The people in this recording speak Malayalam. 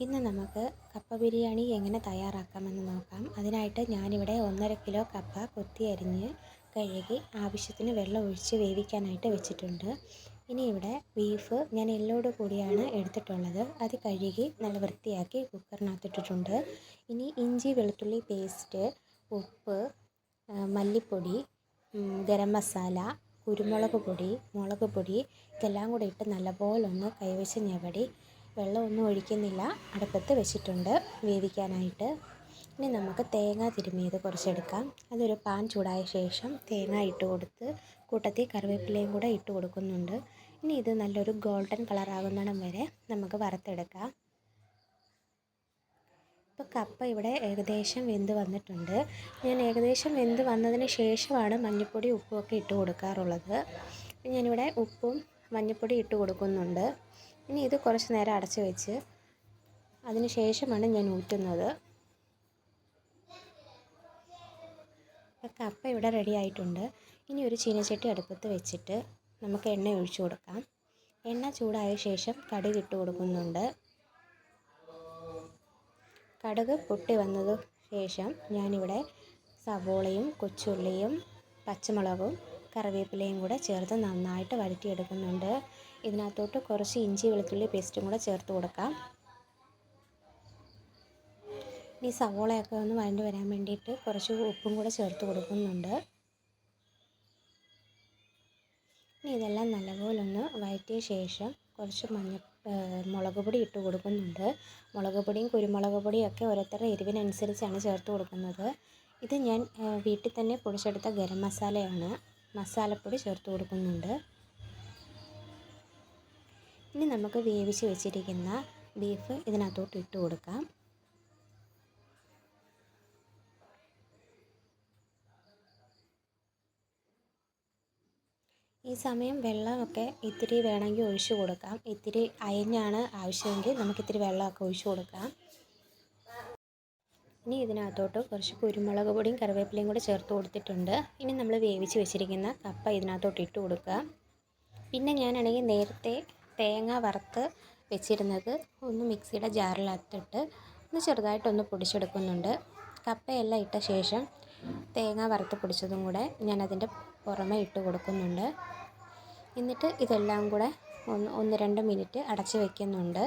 ഇന്ന് നമുക്ക് കപ്പ ബിരിയാണി എങ്ങനെ തയ്യാറാക്കാമെന്ന് നോക്കാം. അതിനായിട്ട് ഞാനിവിടെ 1.5 കിലോ കപ്പ കൊത്തി അരിഞ്ഞ് കഴുകി ആവശ്യത്തിന് വെള്ളം ഒഴിച്ച് വേവിക്കാനായിട്ട് വെച്ചിട്ടുണ്ട്. ഇനി ഇവിടെ ബീഫ് ഞാൻ എല്ലോട് കൂടിയാണ് എടുത്തിട്ടുള്ളത്. അത് കഴുകി നല്ല വൃത്തിയാക്കി കുക്കറിനകത്തിട്ടിട്ടുണ്ട്. ഇനി ഇഞ്ചി വെളുത്തുള്ളി പേസ്റ്റ്, ഉപ്പ്, മല്ലിപ്പൊടി, ഗരം മസാല, കുരുമുളക് പൊടി, മുളക് പൊടി ഇതെല്ലാം കൂടി ഇട്ട് നല്ലപോലെ ഒന്ന് കൈവച്ച് ഞവടി വെള്ളമൊന്നും ഒഴിക്കുന്നില്ല, അടുപ്പത്ത് വെച്ചിട്ടുണ്ട് വേവിക്കാനായിട്ട്. ഇനി നമുക്ക് തേങ്ങ തിരുമ്മിയത് കുറച്ചെടുക്കാം. അതൊരു പാൻ ചൂടായ ശേഷം തേങ്ങ ഇട്ട് കൊടുത്ത് കൂട്ടത്തിൽ കറിവേപ്പിലയും കൂടെ ഇട്ട് കൊടുക്കുന്നുണ്ട്. ഇനി ഇത് നല്ലൊരു ഗോൾഡൻ കളറാകുന്നിടം വരെ നമുക്ക് വറുത്തെടുക്കാം. ഇപ്പോൾ കപ്പ ഇവിടെ ഏകദേശം വെന്ത് വന്നിട്ടുണ്ട്. ഞാൻ ഏകദേശം വെന്ത് വന്നതിന് ശേഷമാണ് മഞ്ഞൾപ്പൊടി ഉപ്പുമൊക്കെ ഇട്ട് കൊടുക്കാറുള്ളത്. ഞാനിവിടെ ഉപ്പും മഞ്ഞൾപ്പൊടി ഇട്ട് കൊടുക്കുന്നുണ്ട്. ഇനി ഇത് കുറച്ച് നേരം അടച്ച് വെച്ച് അതിന് ശേഷമാണ് ഞാൻ ഊറ്റുന്നത്. കപ്പ ഇവിടെ റെഡി ആയിട്ടുണ്ട്. ഇനി ഒരു ചീനച്ചട്ടി അടുപ്പത്ത് വെച്ചിട്ട് നമുക്ക് എണ്ണ ഒഴിച്ചു കൊടുക്കാം. എണ്ണ ചൂടായ ശേഷം കടുക് ഇട്ട് കൊടുക്കുന്നുണ്ട്. കടുക് പൊട്ടി വന്നതിന് ശേഷം ഞാനിവിടെ സവോളയും കൊച്ചുള്ളിയും പച്ചമുളകും കറിവേപ്പിലയും കൂടെ ചേർത്ത് നന്നായിട്ട് വഴറ്റിയെടുക്കുന്നുണ്ട്. ഇതിനകത്തോട്ട് കുറച്ച് ഇഞ്ചി വെളുത്തുള്ളി പേസ്റ്റും കൂടെ ചേർത്ത് കൊടുക്കാം. ഈ സവോളയൊക്കെ ഒന്ന് വഴണ്ട് വരാൻ വേണ്ടിയിട്ട് കുറച്ച് ഉപ്പും കൂടെ ചേർത്ത് കൊടുക്കുന്നുണ്ട്. ഇനി ഇതെല്ലാം നല്ലപോലെ ഒന്ന് വഴറ്റിയ ശേഷം കുറച്ച് മുളക് പൊടി ഇട്ട് കൊടുക്കുന്നുണ്ട്. മുളക് പൊടിയും കുരുമുളക് പൊടിയും ഒക്കെ ഓരോരുത്തരുടെ എരിവിനനുസരിച്ചാണ് ചേർത്ത് കൊടുക്കുന്നത്. ഇത് ഞാൻ വീട്ടിൽ തന്നെ പൊടിച്ചെടുത്ത ഗരം മസാലയാണ്. മസാലപ്പൊടി ചേർത്ത് കൊടുക്കുന്നുണ്ട്. ഇനി നമുക്ക് വേവിച്ച് വെച്ചിരിക്കുന്ന ബീഫ് ഇതിനകത്തോട്ട് ഇട്ട് കൊടുക്കാം. ഈ സമയം വെള്ളമൊക്കെ ഇത്തിരി വേണമെങ്കിൽ ഒഴിച്ച് കൊടുക്കാം. ഇത്തിരി അയഞ്ഞാണ് ആവശ്യമെങ്കിൽ നമുക്കിത്തിരി വെള്ളമൊക്കെ ഒഴിച്ച് കൊടുക്കാം. ഇനി ഇതിനകത്തോട്ട് കുറച്ച് കുരുമുളക് പൊടിയും കറിവേപ്പിലയും കൂടെ ചേർത്ത് കൊടുത്തിട്ടുണ്ട്. ഇനി നമ്മൾ വേവിച്ച് വെച്ചിരിക്കുന്ന കപ്പ ഇതിനകത്തോട്ട് ഇട്ട് കൊടുക്കുക. പിന്നെ ഞാനാണെങ്കിൽ നേരത്തെ തേങ്ങ വറുത്ത് വെച്ചിരുന്നത് ഒന്ന് മിക്സിയുടെ ജാറിനകത്തിട്ട് ഒന്ന് ചെറുതായിട്ടൊന്ന് പൊടിച്ചെടുക്കുന്നുണ്ട്. കപ്പയെല്ലാം ഇട്ട ശേഷം തേങ്ങ വറുത്ത് പൊടിച്ചതും കൂടെ ഞാനതിൻ്റെ പുറമെ ഇട്ട് കൊടുക്കുന്നുണ്ട്. എന്നിട്ട് ഇതെല്ലാം കൂടെ 1-2 മിനിറ്റ് അടച്ച് വയ്ക്കുന്നുണ്ട്.